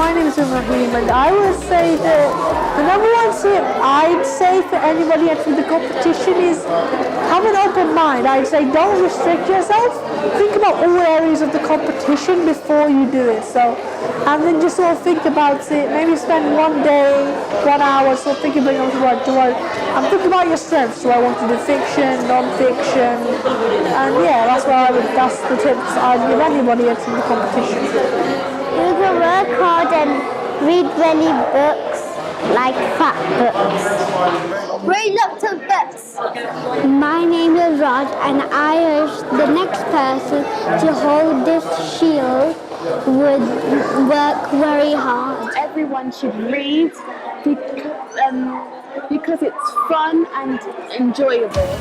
my name is Rahim, and I would say that the number one tip I'd say for anybody entering the competition is have an open mind. I'd say don't restrict yourself. Think about all areas of the competition before you do it. And then just sort of think about it. Maybe spend one day, 1 hour, sort of thinking about I'm thinking about your strengths. Do I want to do fiction, non-fiction? And yeah, that's the tips I'd give anybody entering the competition. You can work hard and read many books, like fat books. Read lots of books. My name is Raj, and I urge the next person to hold this shield would work very hard. Everyone should read because it's fun and enjoyable.